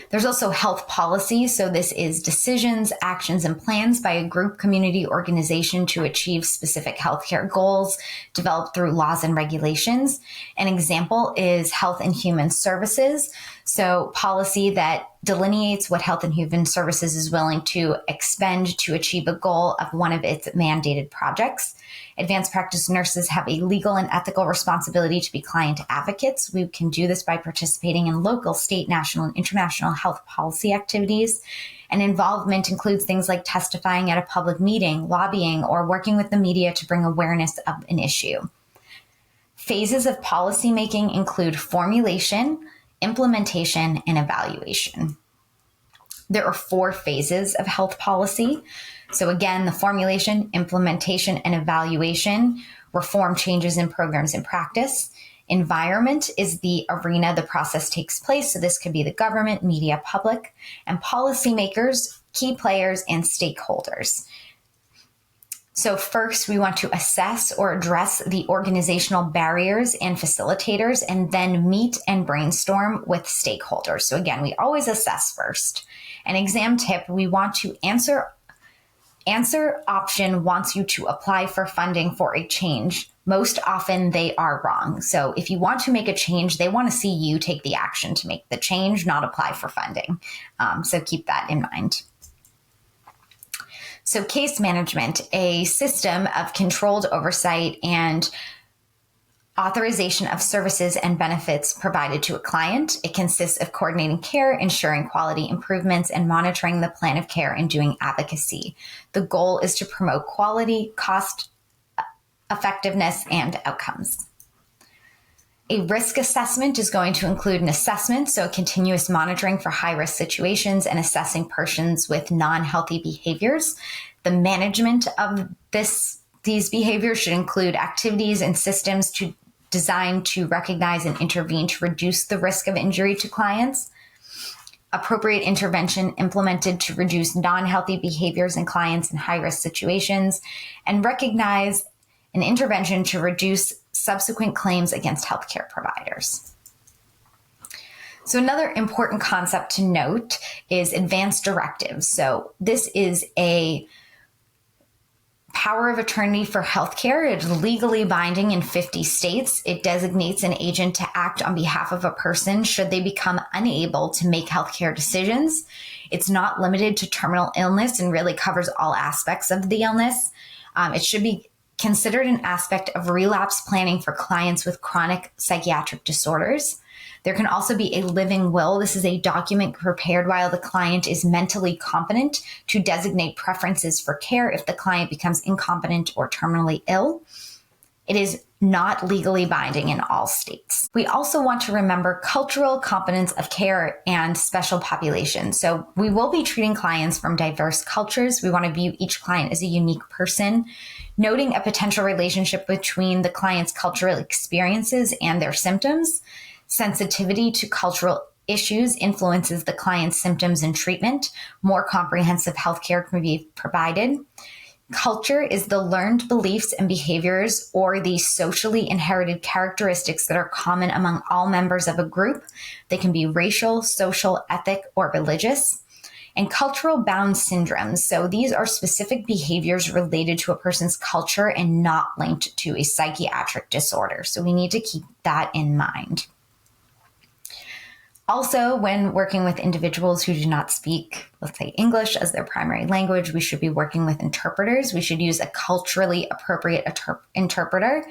There's also health policy. So this is decisions, actions, and plans by a group, community, organization to achieve specific healthcare goals developed through laws and regulations. An example is Health and Human Services. So policy that delineates what Health and Human Services is willing to expend to achieve a goal of one of its mandated projects. Advanced practice nurses have a legal and ethical responsibility to be client advocates. We can do this by participating in local, state, national, and international health policy activities. And involvement includes things like testifying at a public meeting, lobbying, or working with the media to bring awareness of an issue. Phases of policymaking include formulation, implementation, and evaluation. There are 4 phases of health policy. So again, the formulation, implementation, and evaluation reform changes in programs and practice. Environment is the arena the process takes place. So this could be the government, media, public, and policymakers, key players, and stakeholders. So first, we want to assess or address the organizational barriers and facilitators, and then meet and brainstorm with stakeholders. So again, we always assess first. An exam tip, we want to answer option wants you to apply for funding for a change. Most often they are wrong. So if you want to make a change, they want to see you take the action to make the change, not apply for funding. So keep that in mind. So case management, a system of controlled oversight and authorization of services and benefits provided to a client. It consists of coordinating care, ensuring quality improvements, and monitoring the plan of care and doing advocacy. The goal is to promote quality, cost effectiveness, and outcomes. A risk assessment is going to include an assessment, so continuous monitoring for high-risk situations and assessing persons with non-healthy behaviors. The management of these behaviors should include activities and systems designed to recognize and intervene to reduce the risk of injury to clients. Appropriate intervention implemented to reduce non-healthy behaviors in clients in high-risk situations, and recognize an intervention to reduce subsequent claims against healthcare providers. So another important concept to note is advance directives. So this is a power of attorney for healthcare. It's legally binding in 50 states. It designates an agent to act on behalf of a person should they become unable to make healthcare decisions. It's not limited to terminal illness and really covers all aspects of the illness. It should be considered an aspect of relapse planning for clients with chronic psychiatric disorders. There can also be a living will. This is a document prepared while the client is mentally competent to designate preferences for care if the client becomes incompetent or terminally ill. It is not legally binding in all states. We also want to remember cultural competence of care and special populations. So we will be treating clients from diverse cultures. We want to view each client as a unique person, noting a potential relationship between the client's cultural experiences and their symptoms. Sensitivity to cultural issues influences the client's symptoms and treatment. More comprehensive healthcare can be provided. Culture is the learned beliefs and behaviors or the socially inherited characteristics that are common among all members of a group. They can be racial, social, ethnic, or religious. And cultural bound syndromes. So these are specific behaviors related to a person's culture and not linked to a psychiatric disorder. So we need to keep that in mind. Also, when working with individuals who do not speak, let's say, English as their primary language, we should be working with interpreters. We should use a culturally appropriate interpreter.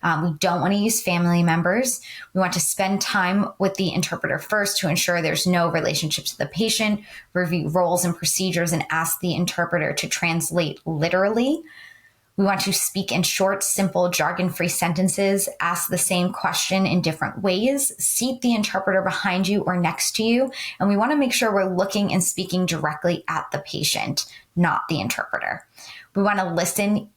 We don't want to use family members. We want to spend time with the interpreter first to ensure there's no relationship to the patient, review roles and procedures, and ask the interpreter to translate literally. We want to speak in short, simple, jargon-free sentences, ask the same question in different ways, seat the interpreter behind you or next to you, and we want to make sure we're looking and speaking directly at the patient, not the interpreter. We want to listen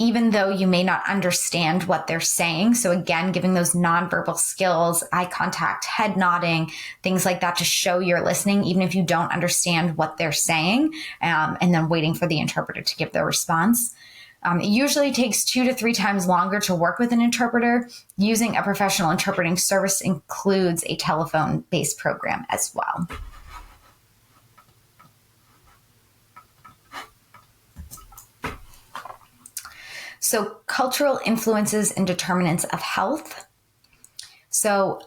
even though you may not understand what they're saying. So again, giving those nonverbal skills, eye contact, head nodding, things like that to show you're listening, even if you don't understand what they're saying, and then waiting for the interpreter to give their response. It usually takes 2 to 3 times longer to work with an interpreter. Using a professional interpreting service includes a telephone-based program as well. So cultural influences and determinants of health. So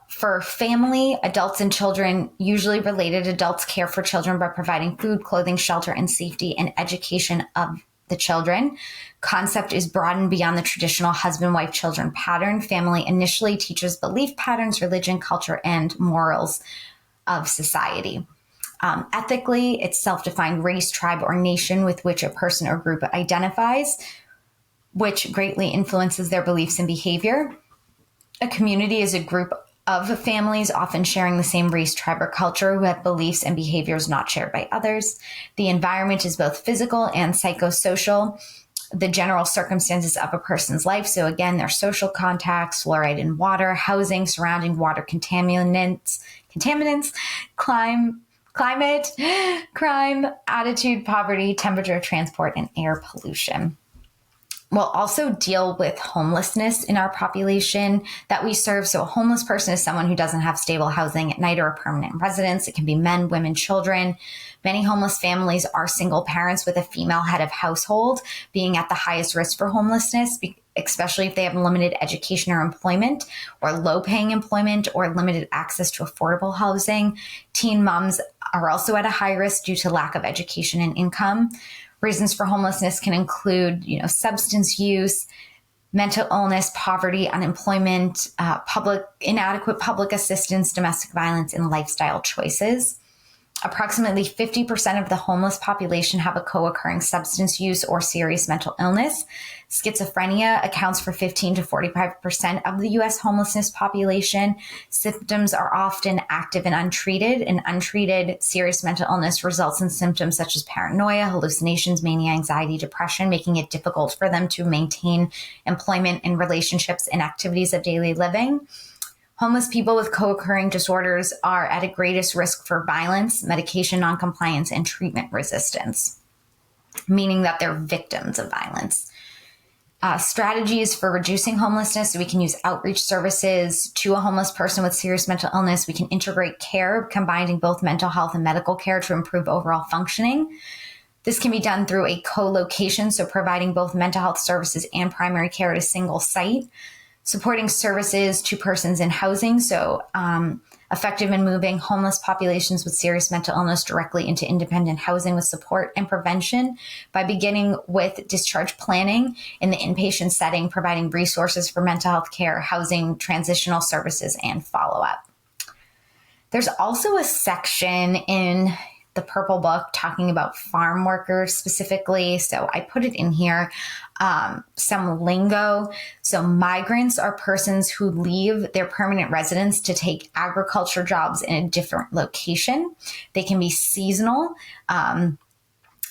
for family, adults and children, usually related, adults care for children by providing food, clothing, shelter, and safety and education of the children. Concept is broadened beyond the traditional husband-wife children pattern. Family initially teaches belief patterns, religion, culture, and morals of society. Ethically, it's self-defined race, tribe, or nation with which a person or group identifies, which greatly influences their beliefs and behavior. A community is a group of families, often sharing the same race, tribe, or culture, who have beliefs and behaviors not shared by others. The environment is both physical and psychosocial, the general circumstances of a person's life. So again, their social contacts, fluoride in water, housing, surrounding water contaminants, climate, crime, attitude, poverty, temperature, transport, and air pollution. We'll also deal with homelessness in our population that we serve. So a homeless person is someone who doesn't have stable housing at night or a permanent residence. It can be men, women, children. Many homeless families are single parents with a female head of household, being at the highest risk for homelessness, especially if they have limited education or employment, or low-paying employment, or limited access to affordable housing. Teen moms are also at a high risk due to lack of education and income. Reasons for homelessness can include, substance use, mental illness, poverty, unemployment, inadequate public assistance, domestic violence, and lifestyle choices. Approximately 50% of the homeless population have a co-occurring substance use or serious mental illness. Schizophrenia accounts for 15 to 45% of the U.S. homelessness population. Symptoms are often active and untreated. And untreated serious mental illness results in symptoms such as paranoia, hallucinations, mania, anxiety, depression, making it difficult for them to maintain employment and relationships and activities of daily living. Homeless people with co-occurring disorders are at a greatest risk for violence, medication noncompliance, and treatment resistance, meaning that they're victims of violence. Strategies for reducing homelessness. So we can use outreach services to a homeless person with serious mental illness. We can integrate care, combining both mental health and medical care to improve overall functioning. This can be done through a co-location, so providing both mental health services and primary care at a single site. Supporting services to persons in housing, so effective in moving homeless populations with serious mental illness directly into independent housing with support and prevention by beginning with discharge planning in the inpatient setting, providing resources for mental health care, housing, transitional services, and follow-up. There's also a section in the Purple Book talking about farm workers specifically, so I put it in here. Some lingo. So migrants are persons who leave their permanent residence to take agriculture jobs in a different location. They can be seasonal.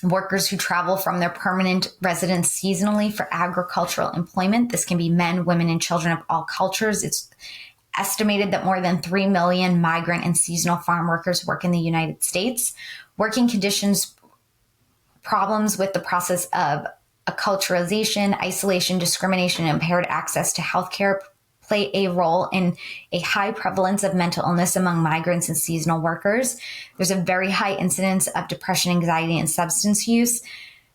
Workers who travel from their permanent residence seasonally for agricultural employment. This can be men, women, and children of all cultures. It's estimated that more than 3 million migrant and seasonal farm workers work in the United States. Working conditions, problems with the process of acculturation, isolation, discrimination, and impaired access to healthcare play a role in a high prevalence of mental illness among migrants and seasonal workers. There's a very high incidence of depression, anxiety, and substance use.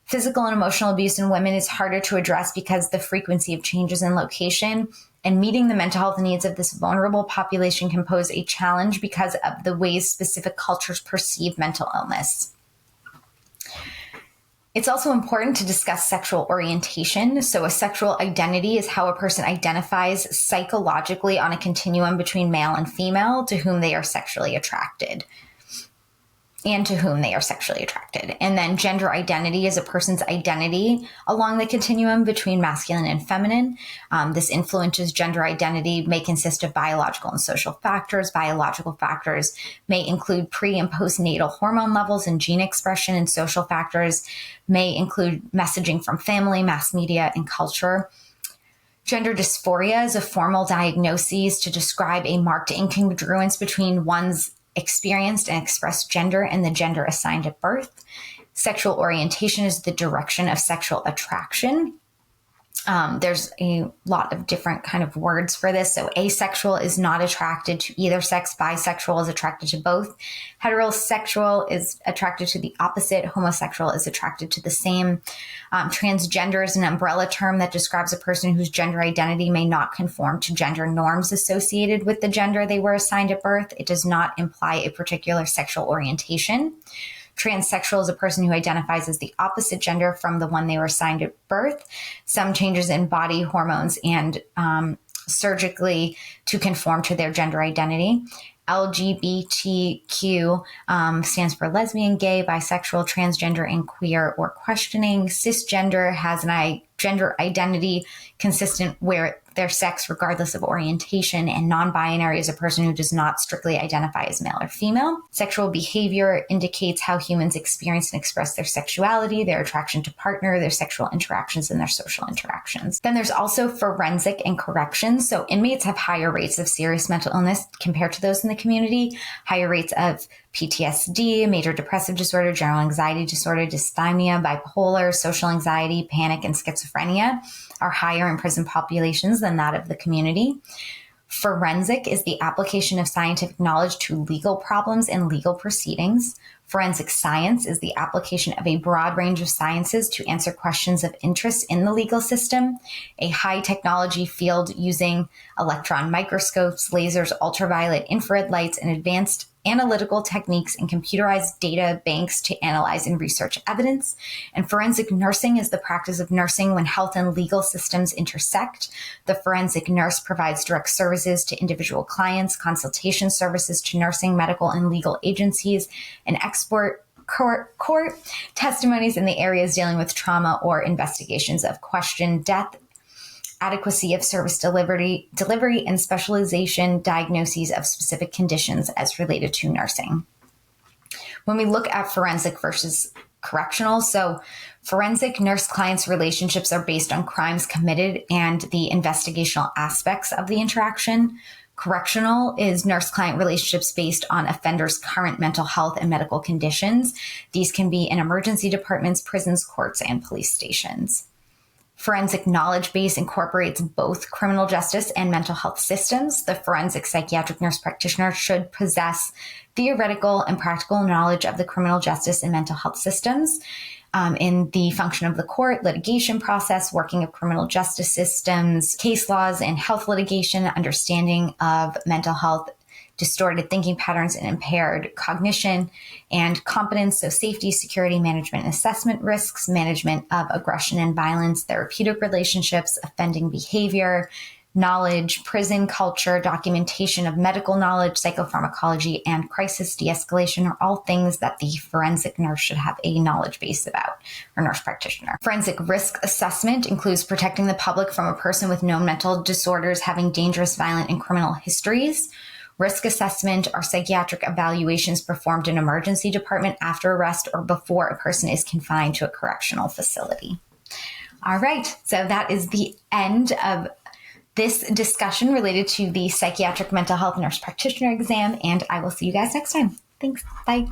Physical and emotional abuse in women is harder to address because the frequency of changes in location, and meeting the mental health needs of this vulnerable population can pose a challenge because of the ways specific cultures perceive mental illness. It's also important to discuss sexual orientation. So a sexual identity is how a person identifies psychologically on a continuum between male and female to whom they are sexually attracted. and to whom they are sexually attracted. And then gender identity is a person's identity along the continuum between masculine and feminine. This influences gender identity may consist of biological and social factors. Biological factors may include pre- and postnatal hormone levels and gene expression, and social factors may include messaging from family, mass media, and culture. Gender dysphoria is a formal diagnosis to describe a marked incongruence between one's experienced and expressed gender and the gender assigned at birth. Sexual orientation is the direction of sexual attraction. There's a lot of different kind of words for this. So asexual is not attracted to either sex. Bisexual is attracted to both. Heterosexual is attracted to the opposite. Homosexual is attracted to the same. Transgender is an umbrella term that describes a person whose gender identity may not conform to gender norms associated with the gender they were assigned at birth. It does not imply a particular sexual orientation. Transsexual is a person who identifies as the opposite gender from the one they were assigned at birth. Some changes in body hormones and surgically to conform to their gender identity. LGBTQ stands for lesbian, gay, bisexual, transgender, and queer or questioning. Cisgender has an gender identity consistent with their sex regardless of orientation, and non-binary is a person who does not strictly identify as male or female. Sexual behavior indicates how humans experience and express their sexuality, their attraction to partner, their sexual interactions, and their social interactions. Then there's also forensic and corrections. So inmates have higher rates of serious mental illness compared to those in the community, higher rates of PTSD, major depressive disorder, general anxiety disorder, dysthymia, bipolar, social anxiety, panic, and schizophrenia are higher in prison populations than that of the community. Forensic is the application of scientific knowledge to legal problems and legal proceedings. Forensic science is the application of a broad range of sciences to answer questions of interest in the legal system. A high technology field using electron microscopes, lasers, ultraviolet, infrared lights, and advanced analytical techniques and computerized data banks to analyze and research evidence. And forensic nursing is the practice of nursing when health and legal systems intersect. The forensic nurse provides direct services to individual clients, consultation services to nursing, medical, and legal agencies, and expert court testimonies in the areas dealing with trauma or investigations of question, death, adequacy of service delivery, and specialization diagnoses of specific conditions as related to nursing. When we look at forensic versus correctional, so forensic nurse-clients relationships are based on crimes committed and the investigational aspects of the interaction. Correctional is nurse-client relationships based on offenders' current mental health and medical conditions. These can be in emergency departments, prisons, courts, and police stations. Forensic knowledge base incorporates both criminal justice and mental health systems. The forensic psychiatric nurse practitioner should possess theoretical and practical knowledge of the criminal justice and mental health systems in the function of the court, litigation process, working of criminal justice systems, case laws, and health litigation, understanding of mental health, distorted thinking patterns, and impaired cognition, and competence, so safety, security, management, and assessment risks, management of aggression and violence, therapeutic relationships, offending behavior, knowledge, prison culture, documentation of medical knowledge, psychopharmacology, and crisis de-escalation are all things that the forensic nurse should have a knowledge base about, or nurse practitioner. Forensic risk assessment includes protecting the public from a person with known mental disorders having dangerous, violent, and criminal histories. Risk assessment are psychiatric evaluations performed in an emergency department after arrest or before a person is confined to a correctional facility. All right, so that is the end of this discussion related to the psychiatric mental health nurse practitioner exam, and I will see you guys next time. Thanks. Bye.